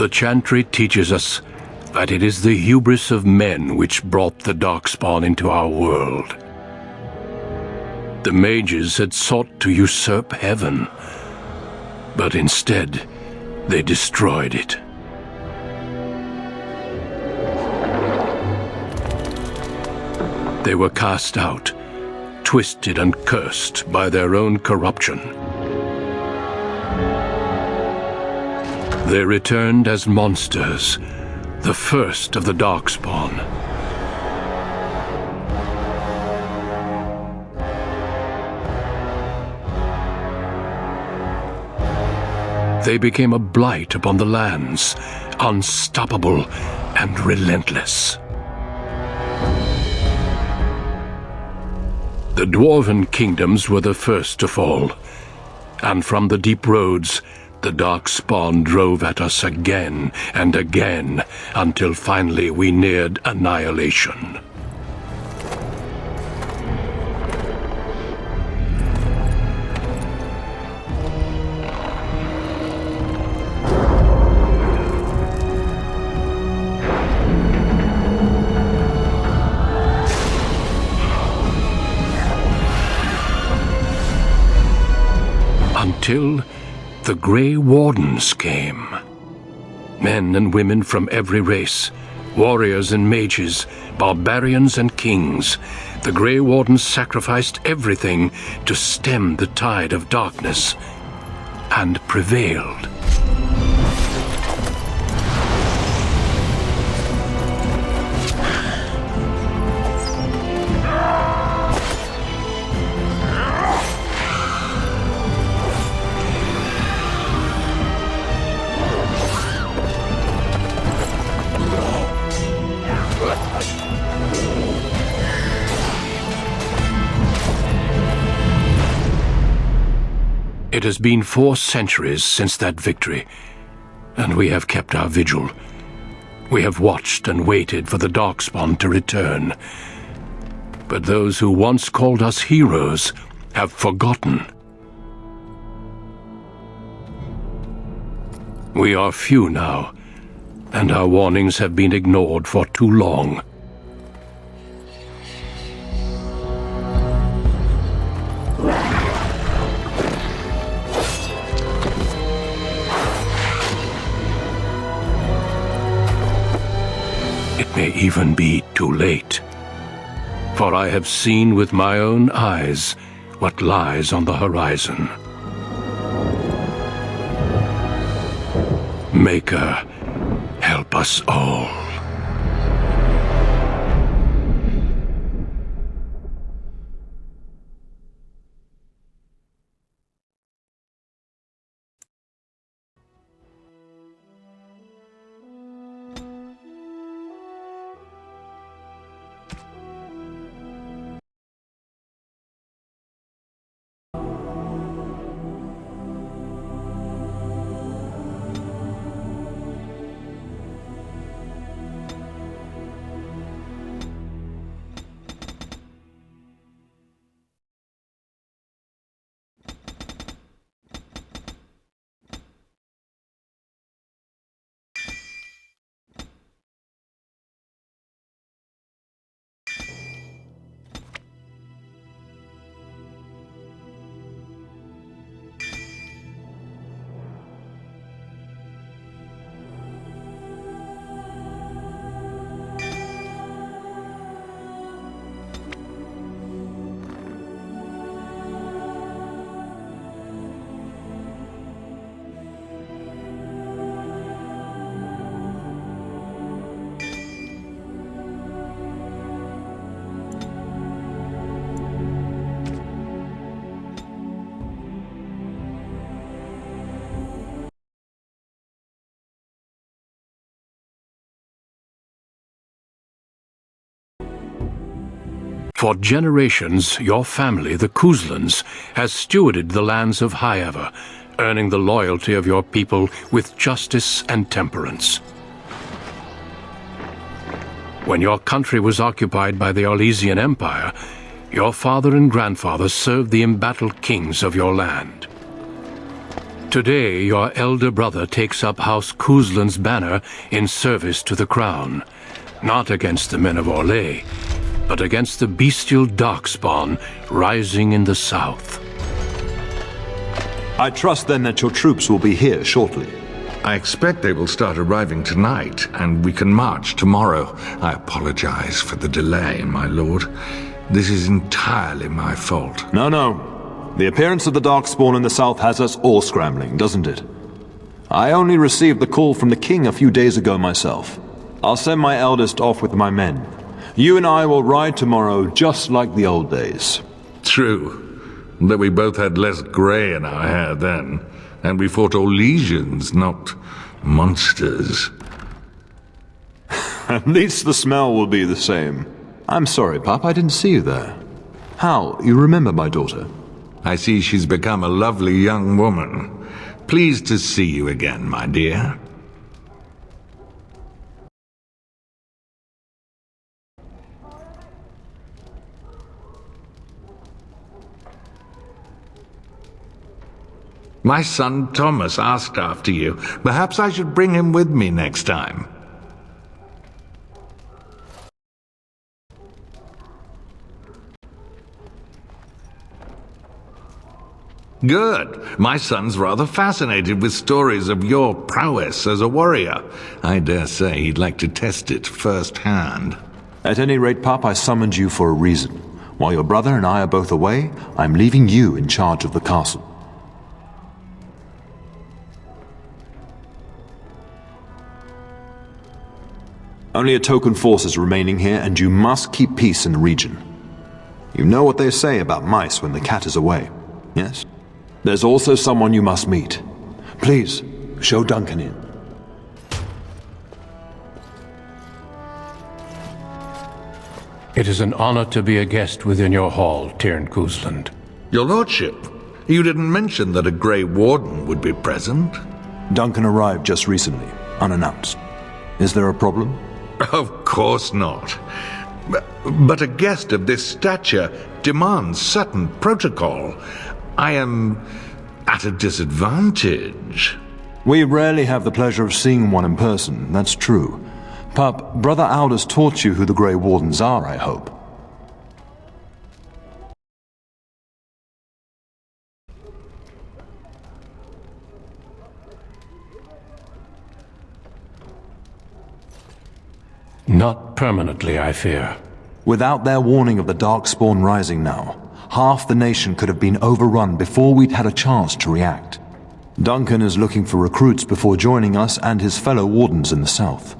The chantry teaches us that it is the hubris of men which brought the Darkspawn into our world. The mages had sought to usurp heaven, but instead they destroyed it. They were cast out, twisted and cursed by their own corruption. They returned as monsters, the first of the Darkspawn. They became a blight upon the lands, unstoppable and relentless. The dwarven kingdoms were the first to fall, and from the deep roads, the Darkspawn drove at us again and again, until finally we neared annihilation. Until the Grey Wardens came. Men and women from every race, warriors and mages, barbarians and kings. The Grey Wardens sacrificed everything to stem the tide of darkness, and prevailed. It has been 4 centuries since that victory, and we have kept our vigil. We have watched and waited for the Darkspawn to return. But those who once called us heroes have forgotten. We are few now, and our warnings have been ignored for too long. May even be too late. For I have seen with my own eyes what lies on the horizon. Maker, help us all. For generations, your family, the Kuzlans, has stewarded the lands of Highever, earning the loyalty of your people with justice and temperance. When your country was occupied by the Arlesian Empire, your father and grandfather served the embattled kings of your land. Today, your elder brother takes up House Kuzlan's banner in service to the crown, not against the men of Orlais, but against the bestial darkspawn rising in the south. I trust then that your troops will be here shortly. I expect they will start arriving tonight, and we can march tomorrow. I apologize for the delay, my lord. This is entirely my fault. No. The appearance of the Darkspawn in the south has us all scrambling, doesn't it? I only received the call from the king a few days ago myself. I'll send my eldest off with my men. You and I will ride tomorrow just like the old days. True, though we both had less grey in our hair then, and we fought Orlesians, not monsters. At least the smell will be the same. I'm sorry, Pup, I didn't see you there. How, you remember my daughter? I see she's become a lovely young woman. Pleased to see you again, my dear. My son Thomas asked after you. Perhaps I should bring him with me next time. Good. My son's rather fascinated with stories of your prowess as a warrior. I dare say he'd like to test it firsthand. At any rate, Pup, I summoned you for a reason. While your brother and I are both away, I'm leaving you in charge of the castle. Only a token force is remaining here, and you must keep peace in the region. You know what they say about mice when the cat is away, yes? There's also someone you must meet. Please, show Duncan in. It is an honor to be a guest within your hall, Tyrn Kuzland. Your lordship, you didn't mention that a Grey Warden would be present. Duncan arrived just recently, unannounced. Is there a problem? Of course not. But a guest of this stature demands certain protocol. I am at a disadvantage. We rarely have the pleasure of seeing one in person, that's true. Pup, Brother Aldous taught you who the Grey Wardens are, I hope. Not permanently, I fear. Without their warning of the Darkspawn rising now, half the nation could have been overrun before we'd had a chance to react. Duncan is looking for recruits before joining us and his fellow wardens in the south.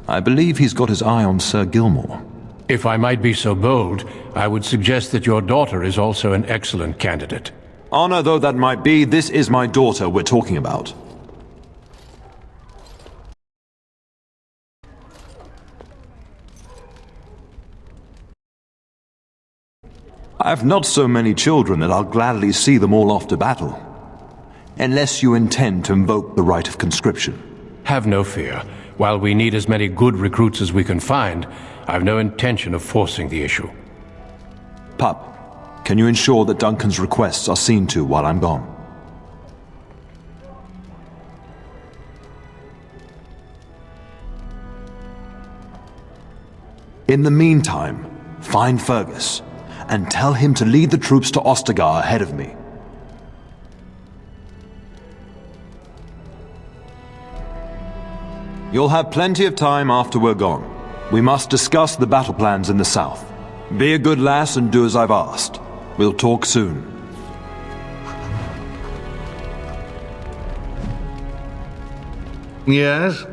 I believe he's got his eye on Sir Gilmore. If I might be so bold, I would suggest that your daughter is also an excellent candidate. Honor though that might be, this is my daughter we're talking about. I have not so many children that I'll gladly see them all off to battle. Unless you intend to invoke the right of conscription. Have no fear. While we need as many good recruits as we can find, I've no intention of forcing the issue. Pup, can you ensure that Duncan's requests are seen to while I'm gone? In the meantime, find Fergus, and tell him to lead the troops to Ostagar ahead of me. You'll have plenty of time after we're gone. We must discuss the battle plans in the south. Be a good lass and do as I've asked. We'll talk soon. Yes?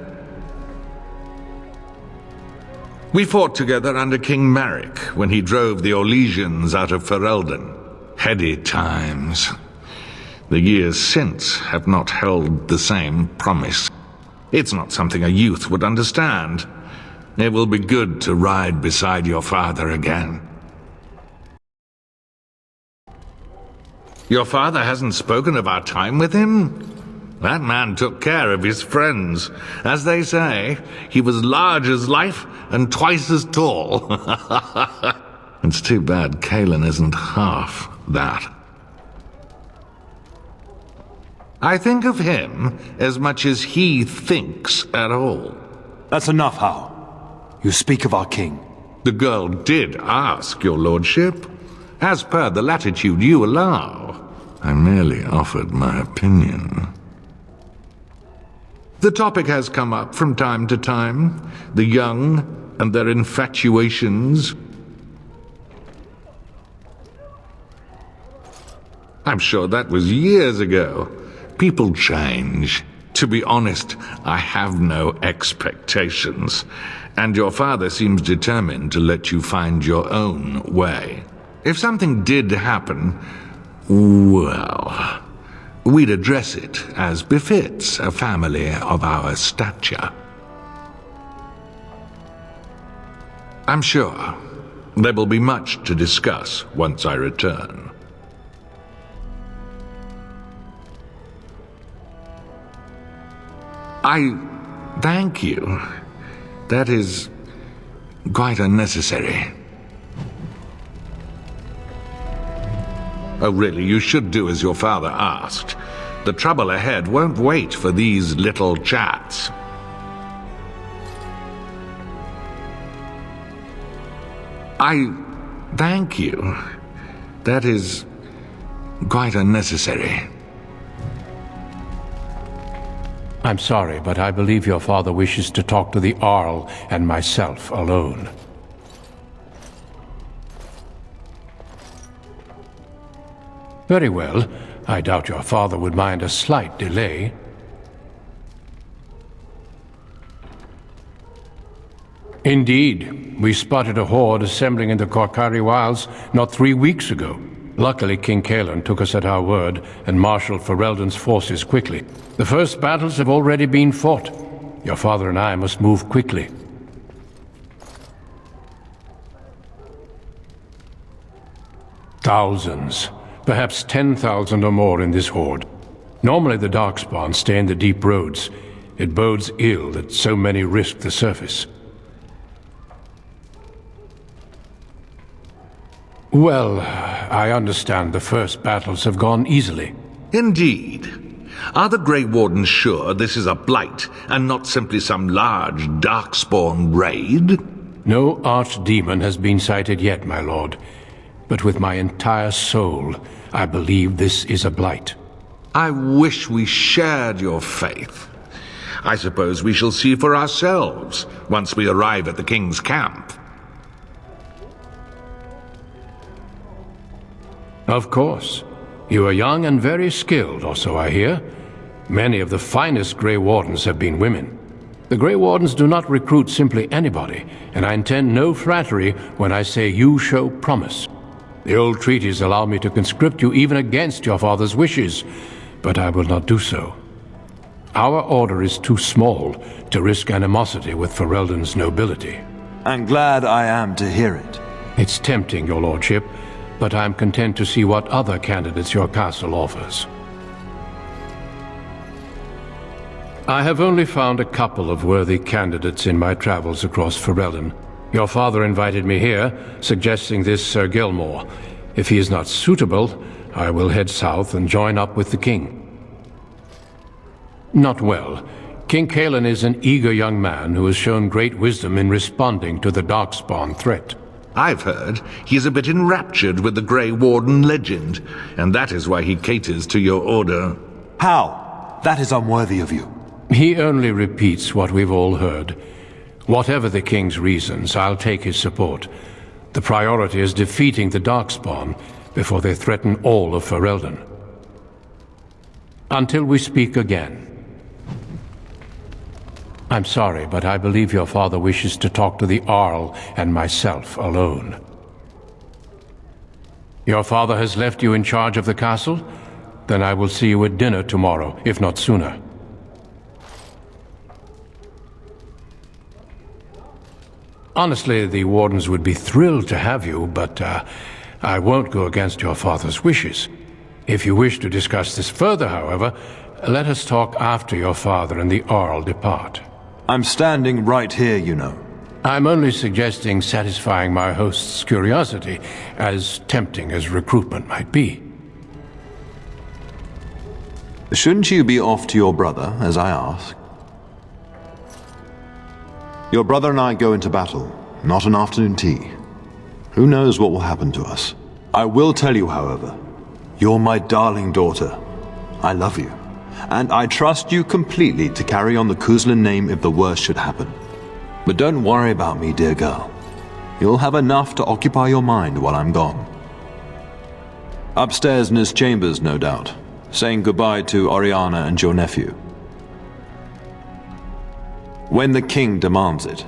We fought together under King Maric when he drove the Orlesians out of Ferelden. Heady times. The years since have not held the same promise. It's not something a youth would understand. It will be good to ride beside your father again. Your father hasn't spoken of our time with him? That man took care of his friends. As they say, he was large as life and twice as tall. It's too bad Kalen isn't half that. I think of him as much as he thinks at all. That's enough, Hao. You speak of our king. The girl did ask, your lordship. As per the latitude you allow, I merely offered my opinion. The topic has come up from time to time, the young and their infatuations. I'm sure that was years ago. People change. To be honest, I have no expectations, and your father seems determined to let you find your own way. If something did happen, well, we'd address it as befits a family of our stature. I'm sure there will be much to discuss once I return. I thank you. That is quite unnecessary. Oh, really, you should do as your father asked. The trouble ahead won't wait for these little chats. I thank you. That is quite unnecessary. I'm sorry, but I believe your father wishes to talk to the Arl and myself alone. Very well. I doubt your father would mind a slight delay. Indeed. We spotted a horde assembling in the Korkari Wilds not 3 weeks ago. Luckily, King Kaelan took us at our word and marshaled Ferelden's forces quickly. The first battles have already been fought. Your father and I must move quickly. Thousands. Perhaps 10,000 or more in this horde. Normally the Darkspawn stay in the deep roads. It bodes ill that so many risk the surface. Well, I understand the first battles have gone easily. Indeed. Are the Grey Wardens sure this is a blight, and not simply some large Darkspawn raid? No archdemon has been sighted yet, my lord. But with my entire soul, I believe this is a blight. I wish we shared your faith. I suppose we shall see for ourselves once we arrive at the King's camp. Of course. You are young and very skilled, or so I hear. Many of the finest Grey Wardens have been women. The Grey Wardens do not recruit simply anybody, and I intend no flattery when I say you show promise. The old treaties allow me to conscript you even against your father's wishes, but I will not do so. Our order is too small to risk animosity with Ferelden's nobility. And glad I am to hear it. It's tempting, your lordship, but I'm content to see what other candidates your castle offers. I have only found a couple of worthy candidates in my travels across Ferelden. Your father invited me here, suggesting this Sir Gilmore. If he is not suitable, I will head south and join up with the king. Not well. King Kaelan is an eager young man who has shown great wisdom in responding to the Darkspawn threat. I've heard he's a bit enraptured with the Grey Warden legend, and that is why he caters to your order. How? That is unworthy of you. He only repeats what we've all heard. Whatever the king's reasons, I'll take his support. The priority is defeating the Darkspawn before they threaten all of Ferelden. Until we speak again. I'm sorry, but I believe your father wishes to talk to the Arl and myself alone. Your father has left you in charge of the castle? Then I will see you at dinner tomorrow, if not sooner. Honestly, the Wardens would be thrilled to have you, but I won't go against your father's wishes. If you wish to discuss this further, however, let us talk after your father and the Arl depart. I'm standing right here, you know. I'm only suggesting satisfying my host's curiosity, as tempting as recruitment might be. Shouldn't you be off to your brother, as I asked? Your brother and I go into battle, not an afternoon tea. Who knows what will happen to us? I will tell you, however, you're my darling daughter. I love you, and I trust you completely to carry on the Kuzlin name if the worst should happen. But don't worry about me, dear girl. You'll have enough to occupy your mind while I'm gone. Upstairs in his chambers, no doubt, saying goodbye to Oriana and your nephew. When the king demands it.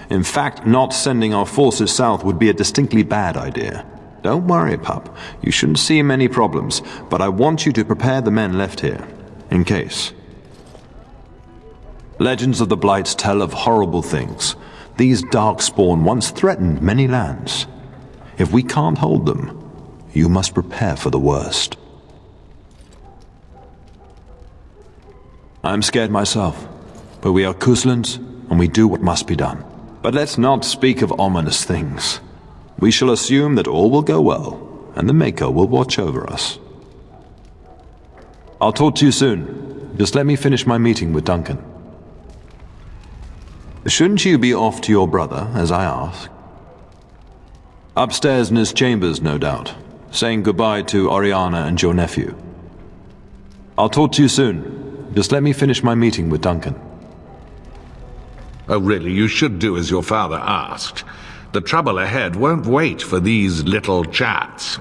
In fact, not sending our forces south would be a distinctly bad idea. Don't worry, pup. You shouldn't see many problems, but I want you to prepare the men left here, in case. Legends of the Blights tell of horrible things. These Darkspawn once threatened many lands. If we can't hold them, you must prepare for the worst. I'm scared myself, but we are Kuzlins, and we do what must be done. But let's not speak of ominous things. We shall assume that all will go well, and the Maker will watch over us. I'll talk to you soon. Just let me finish my meeting with Duncan. Shouldn't you be off to your brother, as I asked? Upstairs in his chambers, no doubt, saying goodbye to Oriana and your nephew. I'll talk to you soon. Just let me finish my meeting with Duncan. Oh, really, you should do as your father asked. The trouble ahead won't wait for these little chats.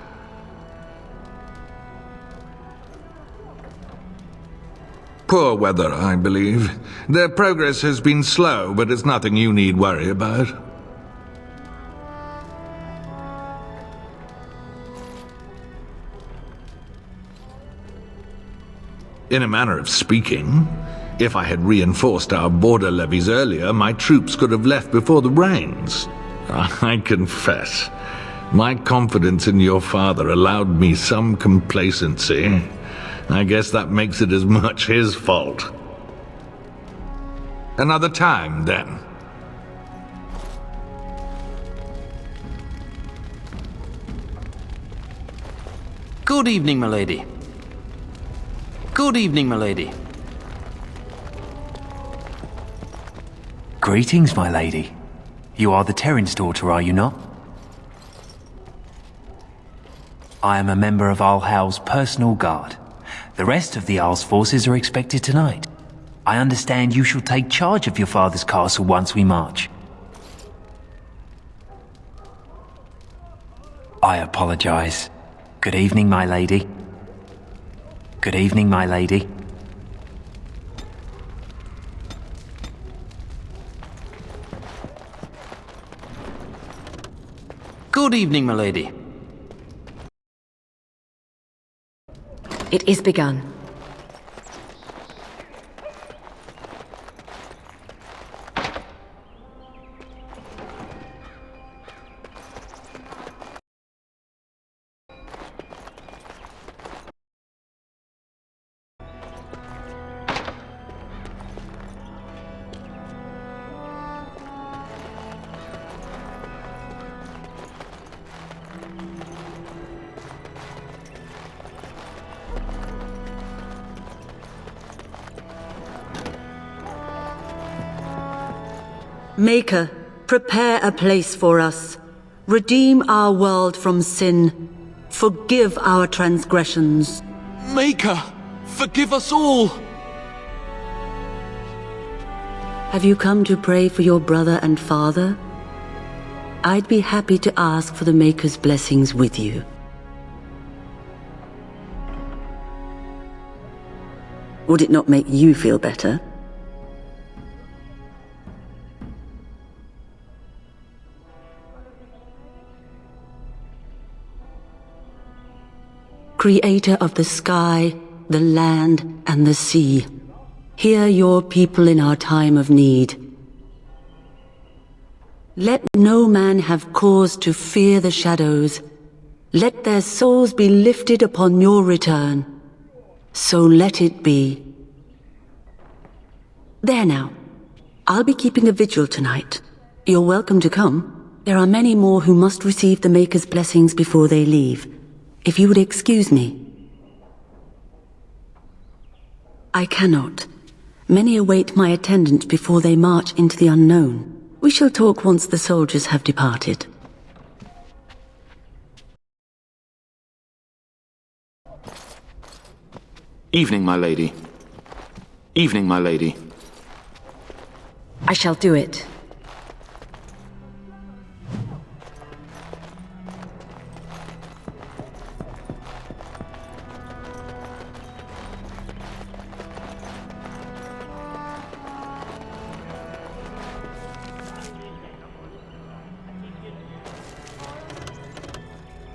Poor weather, I believe. Their progress has been slow, but it's nothing you need worry about. In a manner of speaking, if I had reinforced our border levies earlier, my troops could have left before the rains. I confess, my confidence in your father allowed me some complacency. I guess that makes it as much his fault. Another time, then. Good evening, my lady. Good evening, my lady. Greetings, my lady. You are the Terran's daughter, are you not? I am a member of Arlhal's personal guard. The rest of the Arl's forces are expected tonight. I understand you shall take charge of your father's castle once we march. I apologize. Good evening, my lady. Good evening, my lady. Good evening, my lady. It is begun. Maker, prepare a place for us. Redeem our world from sin. Forgive our transgressions. Maker, forgive us all! Have you come to pray for your brother and father? I'd be happy to ask for the Maker's blessings with you. Would it not make you feel better? Creator of the sky, the land, and the sea, hear your people in our time of need. Let no man have cause to fear the shadows. Let their souls be lifted upon your return. So let it be. There now. I'll be keeping a vigil tonight. You're welcome to come. There are many more who must receive the Maker's blessings before they leave. If you would excuse me. I cannot. Many await my attendance before they march into the unknown. We shall talk once the soldiers have departed. Evening, my lady. Evening, my lady. I shall do it.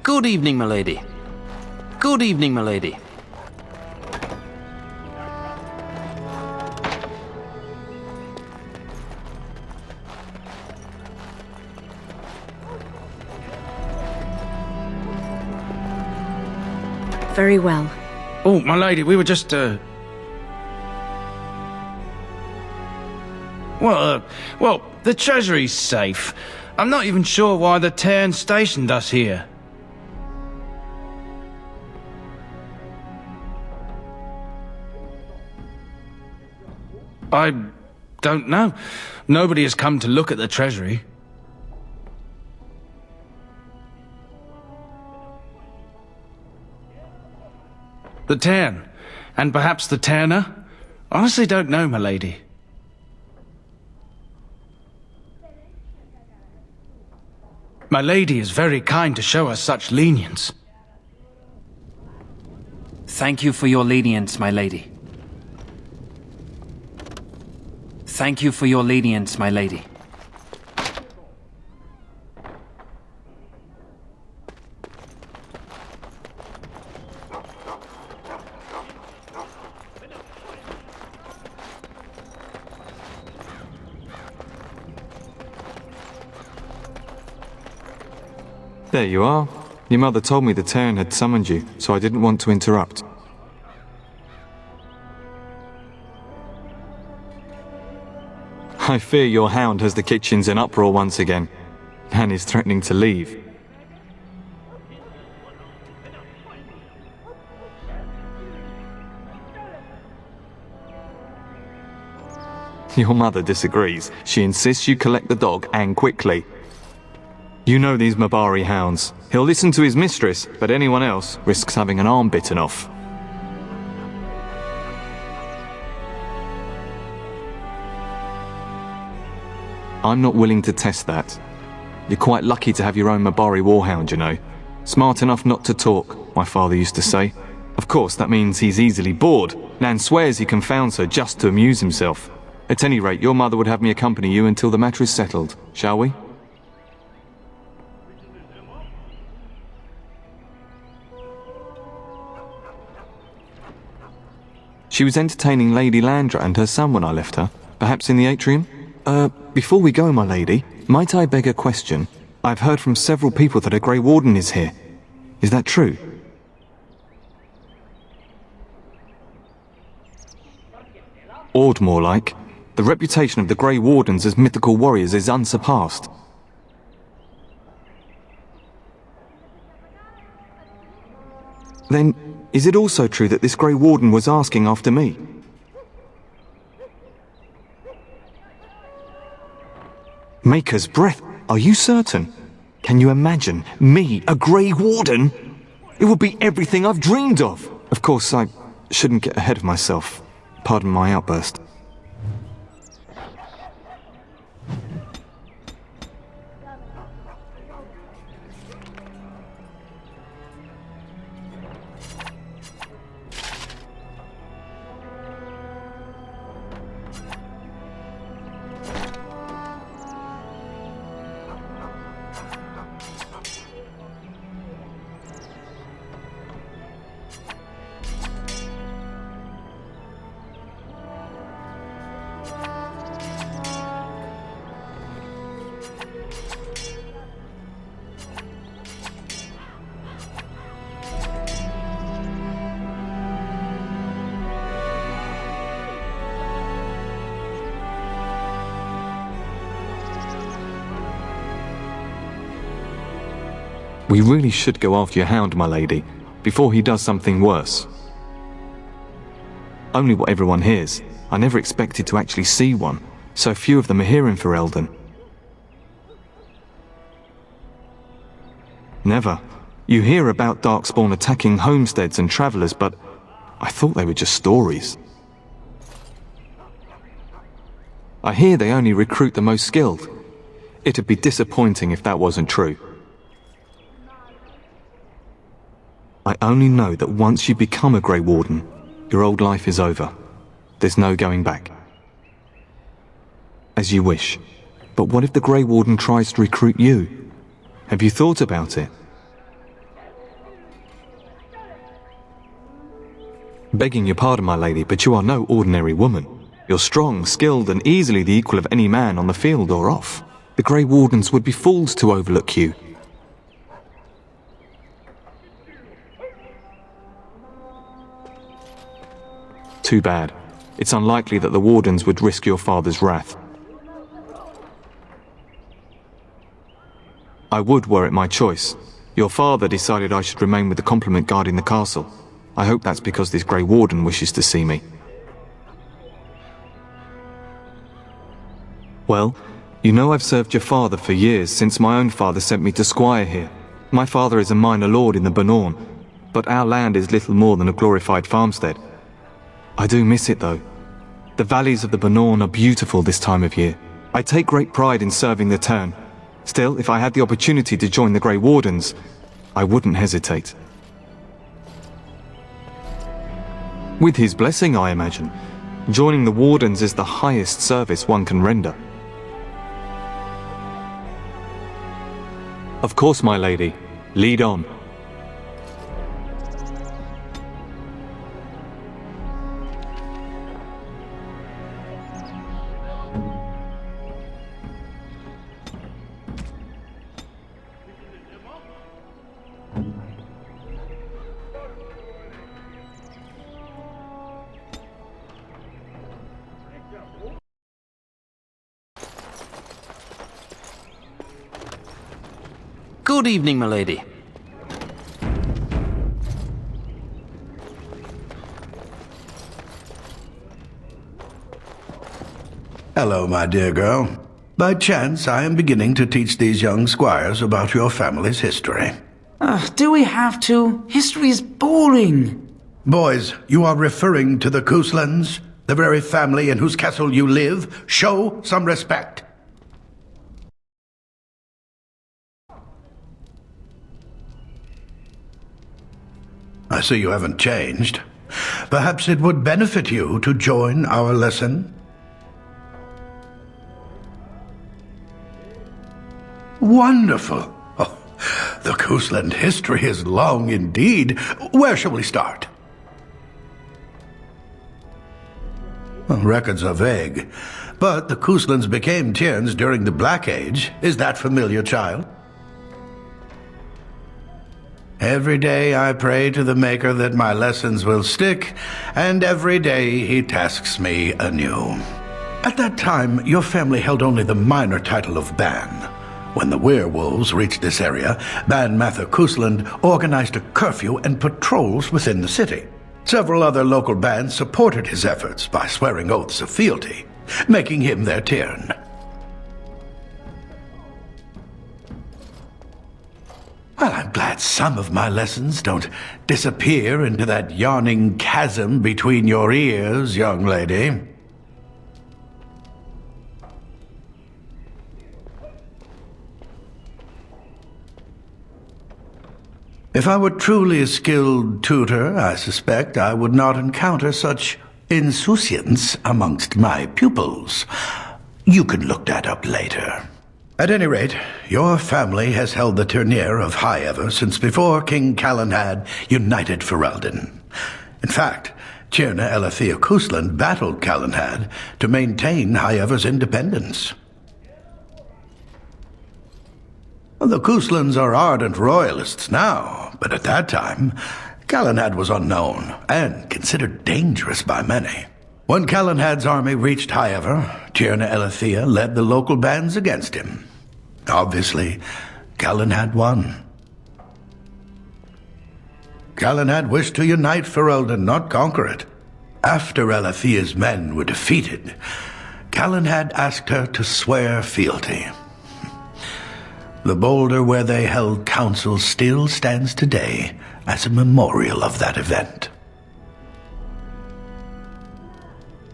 Good evening, my lady. Good evening, my lady. Very well. Oh, my lady, we were just, Well, the treasury's safe. I'm not even sure why the Tairn stationed us here. I don't know. Nobody has come to look at the treasury. The Tairn, and perhaps the Tairner? Honestly don't know, my lady. My lady is very kind to show us such lenience. Thank you for your lenience, my lady. Thank you for your lenience, my lady. There you are. Your mother told me the Tairn had summoned you, so I didn't want to interrupt. I fear your hound has the kitchens in uproar once again, and is threatening to leave. Your mother disagrees. She insists you collect the dog, and quickly. You know these Mabari hounds. He'll listen to his mistress, but anyone else risks having an arm bitten off. I'm not willing to test that. You're quite lucky to have your own Mabari warhound, you know. Smart enough not to talk, my father used to say. Of course, that means he's easily bored. Nan swears he confounds her just to amuse himself. At any rate, your mother would have me accompany you until the matter is settled, shall we? She was entertaining Lady Landra and her son when I left her. Perhaps in the atrium? Before we go, my lady, might I beg a question? I've heard from several people that a Grey Warden is here. Is that true? Awed, more like. The reputation of the Grey Wardens as mythical warriors is unsurpassed. Then, is it also true that this Grey Warden was asking after me? Maker's breath, are you certain? Can you imagine me, a Grey Warden? It would be everything I've dreamed of. Of course, I shouldn't get ahead of myself. Pardon my outburst. We really should go after your hound, my lady, before he does something worse. only what everyone hears. I never expected to actually see one. So few of them are here in Ferelden. Never. You hear about Darkspawn attacking homesteads and travellers, but I thought they were just stories. I hear they only recruit the most skilled. It'd be disappointing if that wasn't true. I only know that once you become a Grey Warden, your old life is over. There's no going back. As you wish. But what if the Grey Warden tries to recruit you? Have you thought about it? Begging your pardon, my lady, but you are no ordinary woman. You're strong, skilled, and easily the equal of any man on the field or off. The Grey Wardens would be fools to overlook you. Too bad. It's unlikely that the Wardens would risk your father's wrath. I would were it my choice. Your father decided I should remain with the complement guarding the castle. I hope that's because this Grey Warden wishes to see me. Well, you know I've served your father for years, since my own father sent me to squire here. My father is a minor lord in the Bannorn, but our land is little more than a glorified farmstead. I do miss it though. The valleys of the Bannorn are beautiful this time of year. I take great pride in serving the Tern. Still, if I had the opportunity to join the Grey Wardens, I wouldn't hesitate. With his blessing, I imagine. Joining the Wardens is the highest service one can render. Of course, my lady. Lead on. Good evening, my lady. Hello, my dear girl. By chance, I am beginning to teach these young squires about your family's history. Do we have to? History is boring. Boys, you are referring to the Couslands, the very family in whose castle you live. Show some respect. I see you haven't changed. Perhaps it would benefit you to join our lesson? Wonderful. Oh, the Cousland history is long indeed. Where shall we start? Well, records are vague, but the Couslands became Tierns during the Black Age. Is that familiar, child? Every day I pray to the Maker that my lessons will stick, and every day he tasks me anew. At that time, your family held only the minor title of Ban. When the werewolves reached this area, Ban Mather Cousland organized a curfew and patrols within the city. Several other local bands supported his efforts by swearing oaths of fealty, making him their Tiern. Well, I'm glad some of my lessons don't disappear into that yawning chasm between your ears, young lady. If I were truly a skilled tutor, I suspect I would not encounter such insouciance amongst my pupils. You can look that up later. At any rate, your family has held the Tournere of High Ever since before King Calenhad united Ferelden. In fact, Tierna Elethea Cousland battled Calenhad to maintain High Ever's independence. The Couslands are ardent royalists now, but at that time, Calenhad was unknown and considered dangerous by many. When Calenhad's army reached High Ever, Tierna Elethea led the local bands against him. Obviously, Calenhad won. Calenhad wished to unite Ferelden, not conquer it. After Alethea's men were defeated, Galahad asked her to swear fealty. The boulder where they held council still stands today as a memorial of that event.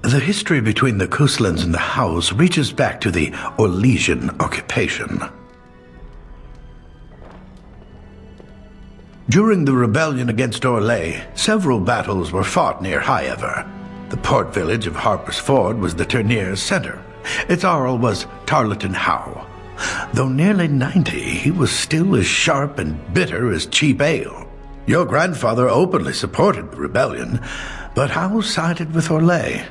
The history between the Kuslans and the House reaches back to the Orlesian occupation. During the rebellion against Orlais, several battles were fought near Highever. The port village of Harper's Ford was the tournier's center. Its Jarl was Tarleton Howe. Though nearly 90, he was still as sharp and bitter as cheap ale. Your grandfather openly supported the rebellion, but Howe sided with Orlais.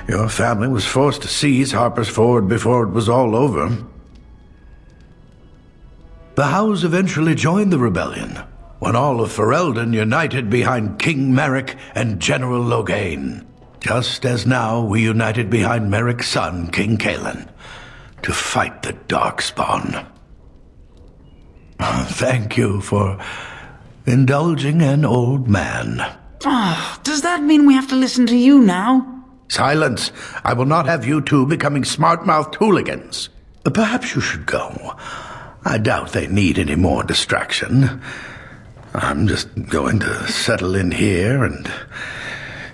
Your family was forced to seize Harper's Ford before it was all over. The Howes eventually joined the rebellion, when all of Ferelden united behind King Merrick and General Loghain, just as now we united behind Merrick's son, King Cailan, to fight the Darkspawn. Thank you for indulging an old man. Does that mean we have to listen to you now? Silence! I will not have you two becoming smart-mouthed hooligans. Perhaps you should go. I doubt they need any more distraction. I'm just going to settle in here and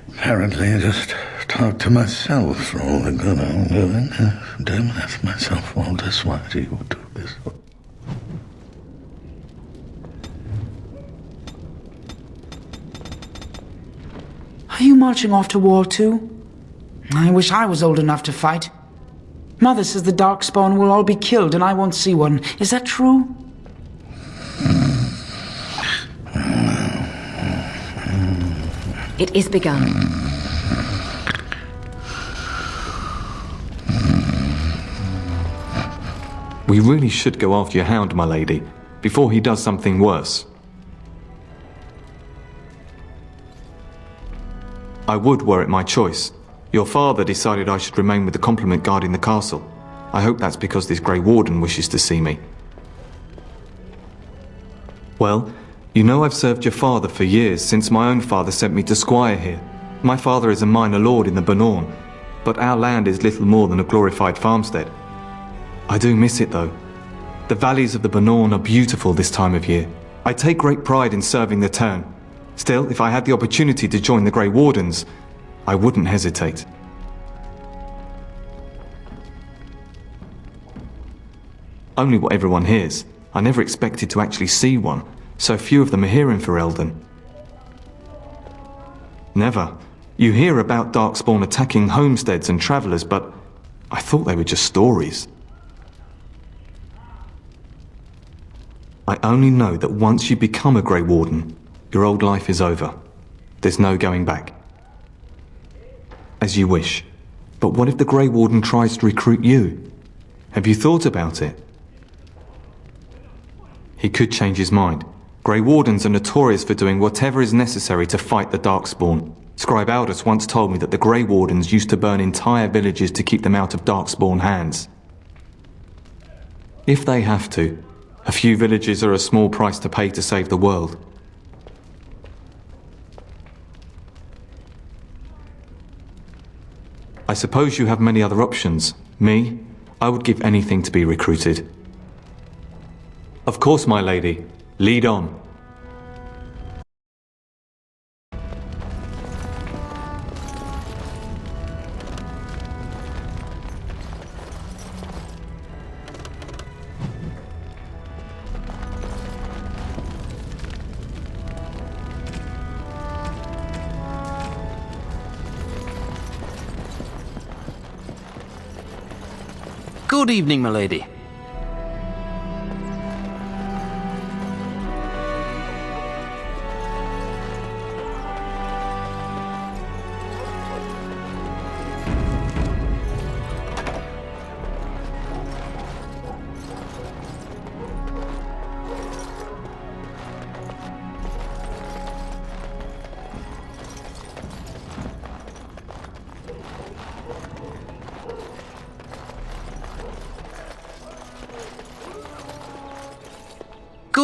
apparently just talk to myself for all the good I'm doing. Damn, ask myself all this. Why do you do this? Are you marching off to war too? I wish I was old enough to fight. Mother says the Darkspawn will all be killed and I won't see one. Is that true? It is begun. We really should go after your hound, my lady, before he does something worse. I would were it my choice. Your father decided I should remain with the complement guarding the castle. I hope that's because this Grey Warden wishes to see me. Well, you know I've served your father for years, since my own father sent me to squire here. My father is a minor lord in the Bannorn, but our land is little more than a glorified farmstead. I do miss it though. The valleys of the Bannorn are beautiful this time of year. I take great pride in serving the Turn. Still, if I had the opportunity to join the Grey Wardens, I wouldn't hesitate. Only what everyone hears. I never expected to actually see one. So few of them are here in Ferelden. Never. You hear about Darkspawn attacking homesteads and travellers, but I thought they were just stories. I only know that once you become a Grey Warden, your old life is over. There's no going back. As you wish. But what if the Grey Warden tries to recruit you? Have you thought about it? He could change his mind. Grey Wardens are notorious for doing whatever is necessary to fight the Darkspawn. Scribe Aldous once told me that the Grey Wardens used to burn entire villages to keep them out of Darkspawn hands. If they have to, a few villages are a small price to pay to save the world. I suppose you have many other options. Me? I would give anything to be recruited. Of course, my lady. Lead on. Good evening, my lady.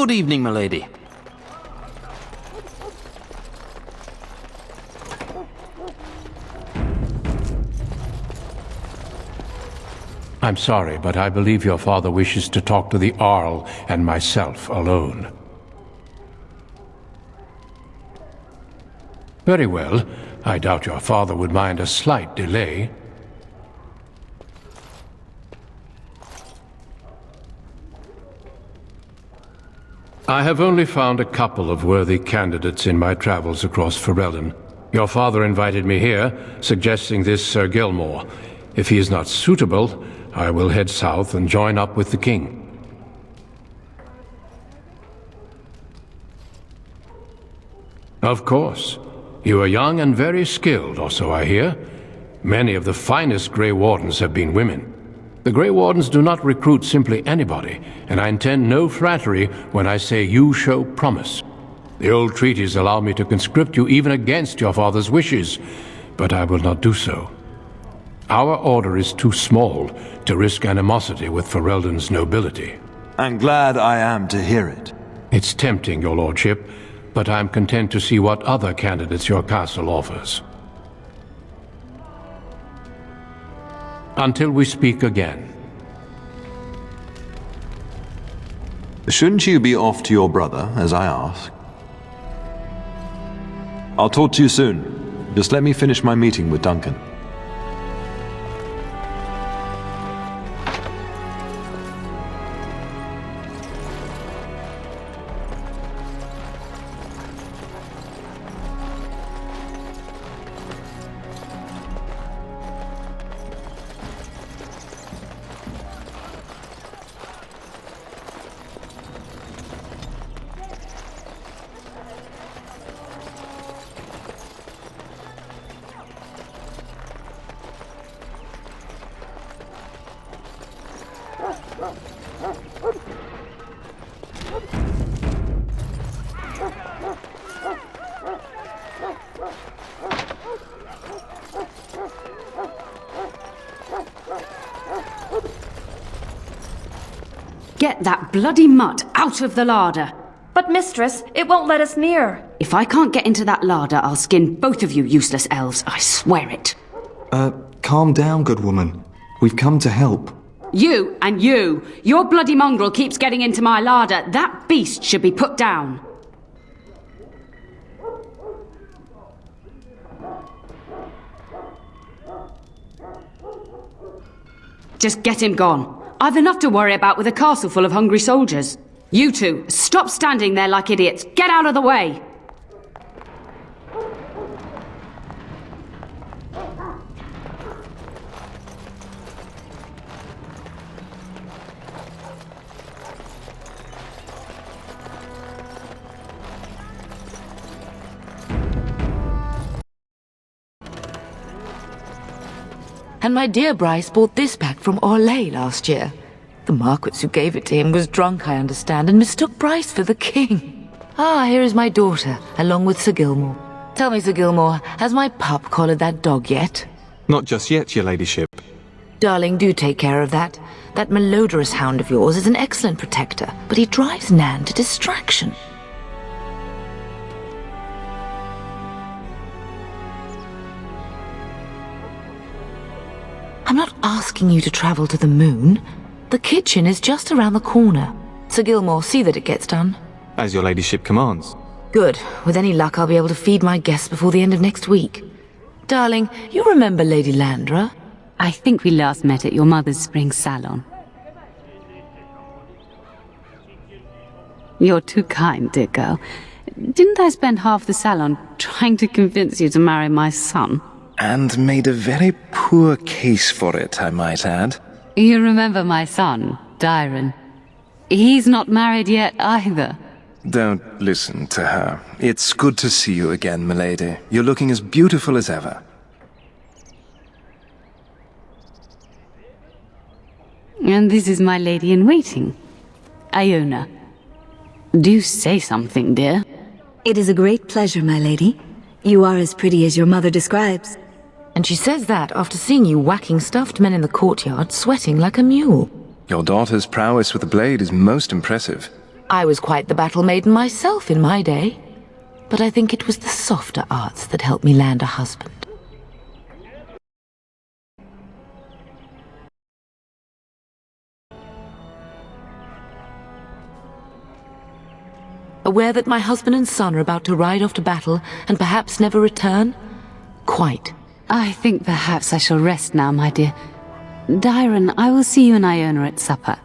Good evening, my lady. I'm sorry, but I believe your father wishes to talk to the Arl and myself alone. Very well. I doubt your father would mind a slight delay. I have only found a couple of worthy candidates in my travels across Ferelden. Your father invited me here, suggesting this Sir Gilmore. If he is not suitable, I will head south and join up with the king. Of course. You are young and very skilled, or so I hear. Many of the finest Grey Wardens have been women. The Grey Wardens do not recruit simply anybody, and I intend no flattery when I say you show promise. The old treaties allow me to conscript you even against your father's wishes, but I will not do so. Our order is too small to risk animosity with Ferelden's nobility. And glad I am to hear it. It's tempting, your lordship, but I'm content to see what other candidates your castle offers. Until we speak again. Shouldn't you be off to your brother, as I asked? I'll talk to you soon. Just let me finish my meeting with Duncan. Get that bloody mutt out of the larder! But mistress, it won't let us near. If I can't get into that larder, I'll skin both of you useless elves, I swear it. Calm down, good woman. We've come to help. You and you! Your bloody mongrel keeps getting into my larder. That beast should be put down. Just get him gone. I've enough to worry about with a castle full of hungry soldiers. You two, stop standing there like idiots. Get out of the way! And my dear Bryce bought this back from Orlais last year. The Marquis who gave it to him was drunk, I understand, and mistook Bryce for the king. Ah, here is my daughter, along with Sir Gilmore. Tell me, Sir Gilmore, has my pup collared that dog yet? Not just yet, your ladyship. Darling, do take care of that. That malodorous hound of yours is an excellent protector, but he drives Nan to distraction. I'm not asking you to travel to the moon. The kitchen is just around the corner. Sir Gilmore, see that it gets done. As your ladyship commands. Good. With any luck, I'll be able to feed my guests before the end of next week. Darling, you remember Lady Landra? I think we last met at your mother's spring salon. You're too kind, dear girl. Didn't I spend half the salon trying to convince you to marry my son? And made a very poor case for it, I might add. You remember my son, Dyron. He's not married yet either. Don't listen to her. It's good to see you again, milady. You're looking as beautiful as ever. And this is my lady-in-waiting, Iona. Do say something, dear. It is a great pleasure, my lady. You are as pretty as your mother describes. And she says that after seeing you whacking stuffed men in the courtyard, sweating like a mule. Your daughter's prowess with the blade is most impressive. I was quite the battle maiden myself in my day. But I think it was the softer arts that helped me land a husband. Aware that my husband and son are about to ride off to battle and perhaps never return? Quite. I think perhaps I shall rest now, my dear. Dyron, I will see you and Iona at supper.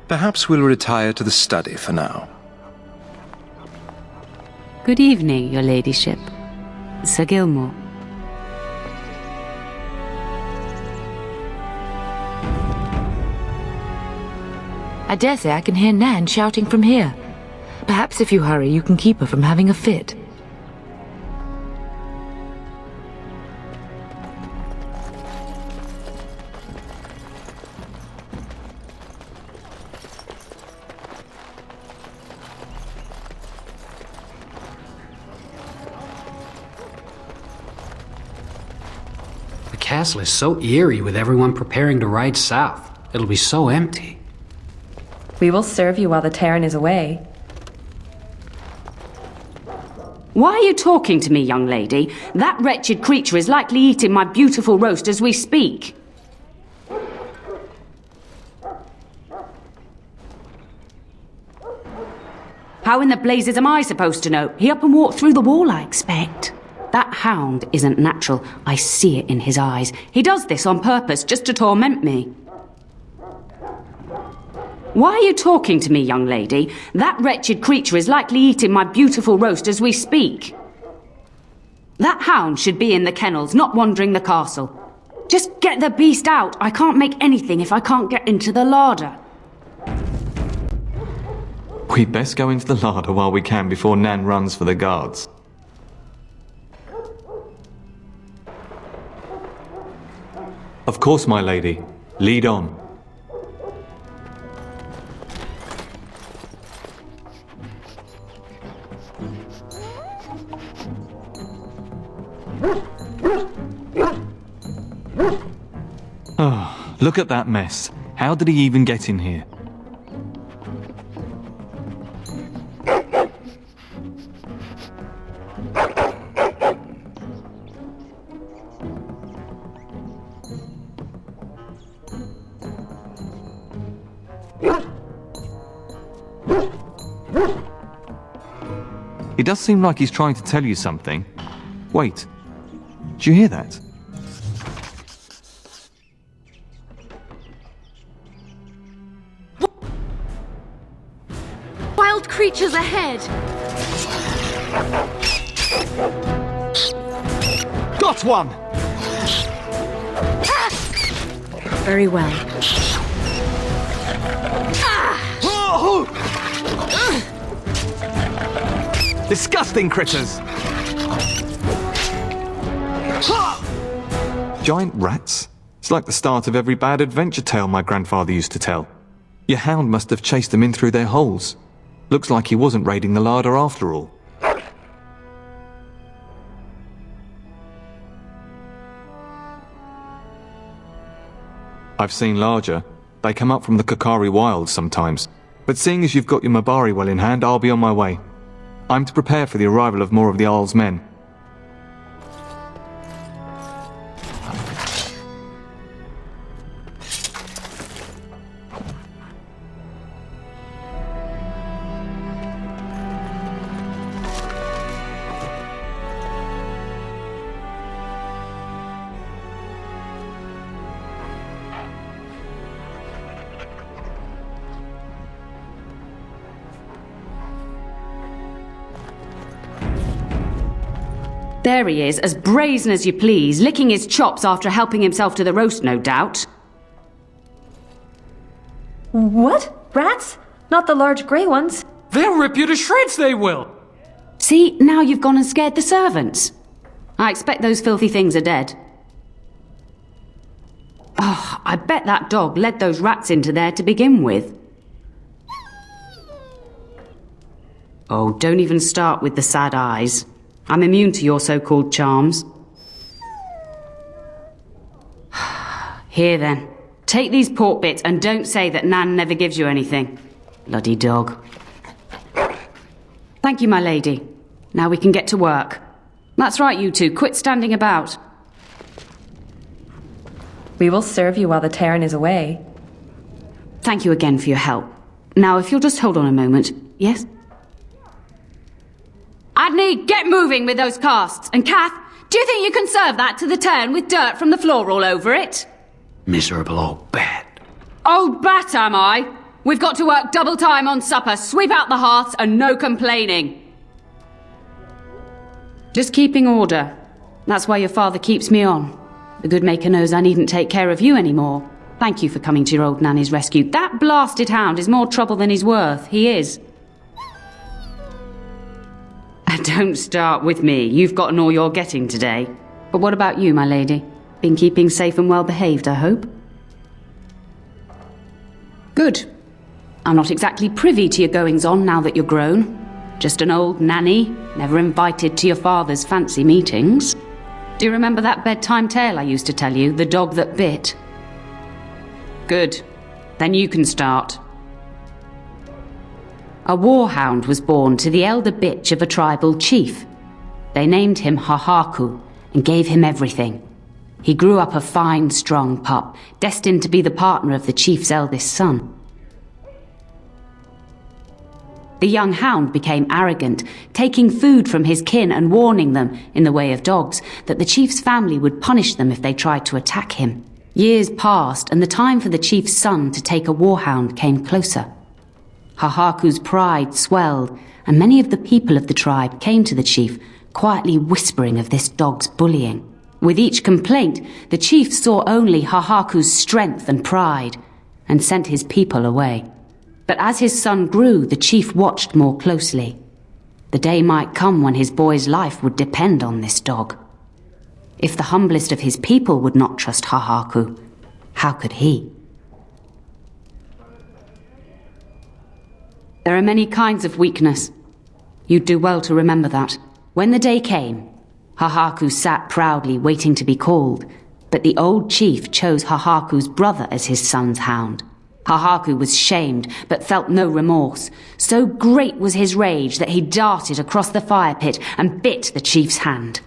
Perhaps we'll retire to the study for now. Good evening, your ladyship. Sir Gilmore. I dare say I can hear Nan shouting from here. Perhaps if you hurry, you can keep her from having a fit. The castle is so eerie with everyone preparing to ride south. It'll be so empty. We will serve you while the Terran is away. Why are you talking to me, young lady? That wretched creature is likely eating my beautiful roast as we speak. How in the blazes am I supposed to know? He up and walked through the wall, I expect. That hound isn't natural. I see it in his eyes. He does this on purpose, just to torment me. Why are you talking to me, young lady? That wretched creature is likely eating my beautiful roast as we speak. That hound should be in the kennels, not wandering the castle. Just get the beast out. I can't make anything if I can't get into the larder. We'd best go into the larder while we can before Nan runs for the guards. Of course, my lady. Lead on. Oh, look at that mess. How did he even get in here? It does seem like he's trying to tell you something. Wait, do you hear that? Wild creatures ahead! Got one! Very well. Disgusting critters! Giant rats? It's like the start of every bad adventure tale my grandfather used to tell. Your hound must have chased them in through their holes. Looks like he wasn't raiding the larder after all. I've seen larger. They come up from the Kakari wilds sometimes. But seeing as you've got your Mabari well in hand, I'll be on my way. I'm to prepare for the arrival of more of the Jarl's men. There he is, as brazen as you please, licking his chops after helping himself to the roast, no doubt. What? Rats? Not the large grey ones? They'll rip you to shreds, they will! See, now you've gone and scared the servants. I expect those filthy things are dead. Oh, I bet that dog led those rats into there to begin with. Oh, don't even start with the sad eyes. I'm immune to your so-called charms. Here then, take these pork bits and don't say that Nan never gives you anything. Bloody dog. Thank you, my lady. Now we can get to work. That's right, you two, quit standing about. We will serve you while the Terran is away. Thank you again for your help. Now, if you'll just hold on a moment. Yes? Adney, get moving with those casts. And Kath, do you think you can serve that to the turn with dirt from the floor all over it? Miserable old bat. Old bat, am I? We've got to work double time on supper, sweep out the hearths, and no complaining. Just keeping order. That's why your father keeps me on. The good maker knows I needn't take care of you anymore. Thank you for coming to your old nanny's rescue. That blasted hound is more trouble than he's worth. He is. And don't start with me. You've gotten all you're getting today. But what about you, my lady? Been keeping safe and well behaved, I hope? Good. I'm not exactly privy to your goings-on now that you're grown. Just an old nanny, never invited to your father's fancy meetings. Do you remember that bedtime tale I used to tell you, the dog that bit? Good. Then you can start. A warhound was born to the elder bitch of a tribal chief. They named him Hahaku and gave him everything. He grew up a fine, strong pup, destined to be the partner of the chief's eldest son. The young hound became arrogant, taking food from his kin and warning them, in the way of dogs, that the chief's family would punish them if they tried to attack him. Years passed, and the time for the chief's son to take a warhound came closer. Hahaku's pride swelled, and many of the people of the tribe came to the chief, quietly whispering of this dog's bullying. With each complaint, the chief saw only Hahaku's strength and pride, and sent his people away. But as his son grew, the chief watched more closely. The day might come when his boy's life would depend on this dog. If the humblest of his people would not trust Hahaku, how could he? There are many kinds of weakness. You'd do well to remember that. When the day came, Hahaku sat proudly waiting to be called, but the old chief chose Hahaku's brother as his son's hound. Hahaku was shamed, but felt no remorse. So great was his rage that he darted across the fire pit and bit the chief's hand.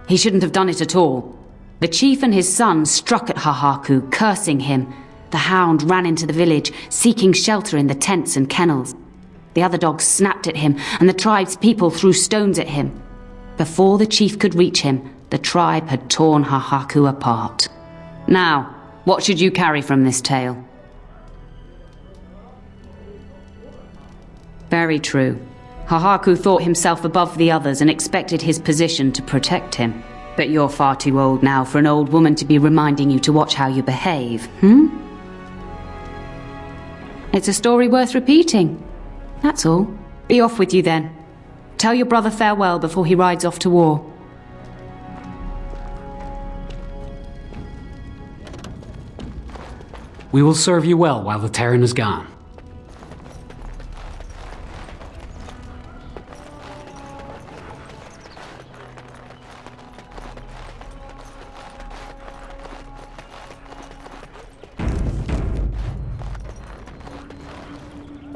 He shouldn't have done it at all. The chief and his son struck at Hahaku, cursing him. The hound ran into the village, seeking shelter in the tents and kennels. The other dogs snapped at him, and the tribe's people threw stones at him. Before the chief could reach him, the tribe had torn Hahaku apart. Now, what should you carry from this tale? Very true. Hahaku thought himself above the others and expected his position to protect him. But you're far too old now for an old woman to be reminding you to watch how you behave, It's a story worth repeating. That's all. Be off with you then. Tell your brother farewell before he rides off to war. We will serve you well while the Terran is gone.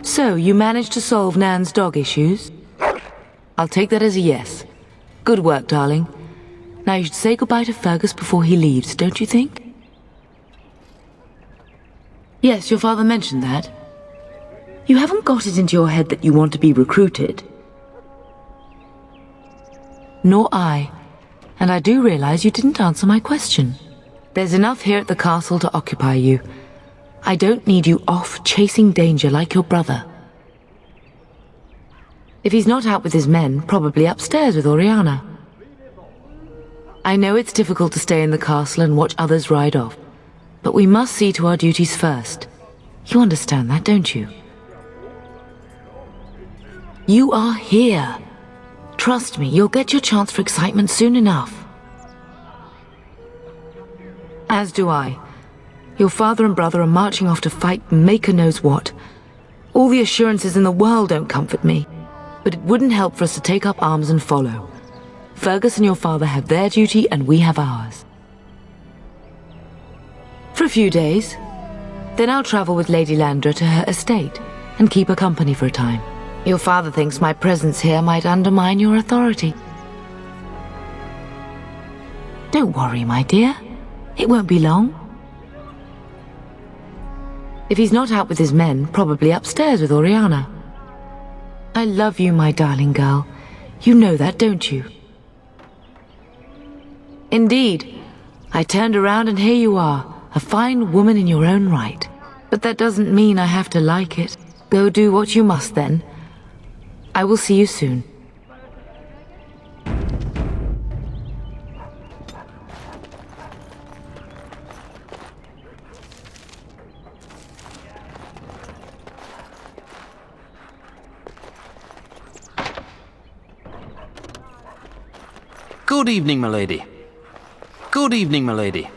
So, you managed to solve Nan's dog issues? I'll take that as a yes. Good work, darling. Now you should say goodbye to Fergus before he leaves, don't you think? Yes, your father mentioned that. You haven't got it into your head that you want to be recruited. Nor I. And I do realize you didn't answer my question. There's enough here at the castle to occupy you. I don't need you off chasing danger like your brother. If he's not out with his men, probably upstairs with Oriana. I know it's difficult to stay in the castle and watch others ride off, but we must see to our duties first. You understand that, don't you? You are here. Trust me, you'll get your chance for excitement soon enough. As do I. Your father and brother are marching off to fight Maker knows what. All the assurances in the world don't comfort me, but it wouldn't help for us to take up arms and follow. Fergus and your father have their duty and we have ours. For a few days. Then I'll travel with Lady Landra to her estate and keep her company for a time. Your father thinks my presence here might undermine your authority. Don't worry, my dear. It won't be long. If he's not out with his men, probably upstairs with Oriana. I love you, my darling girl. You know that, don't you? Indeed. I turned around and here you are, a fine woman in your own right. But that doesn't mean I have to like it. Go do what you must then. I will see you soon. Good evening, milady. Good evening, milady.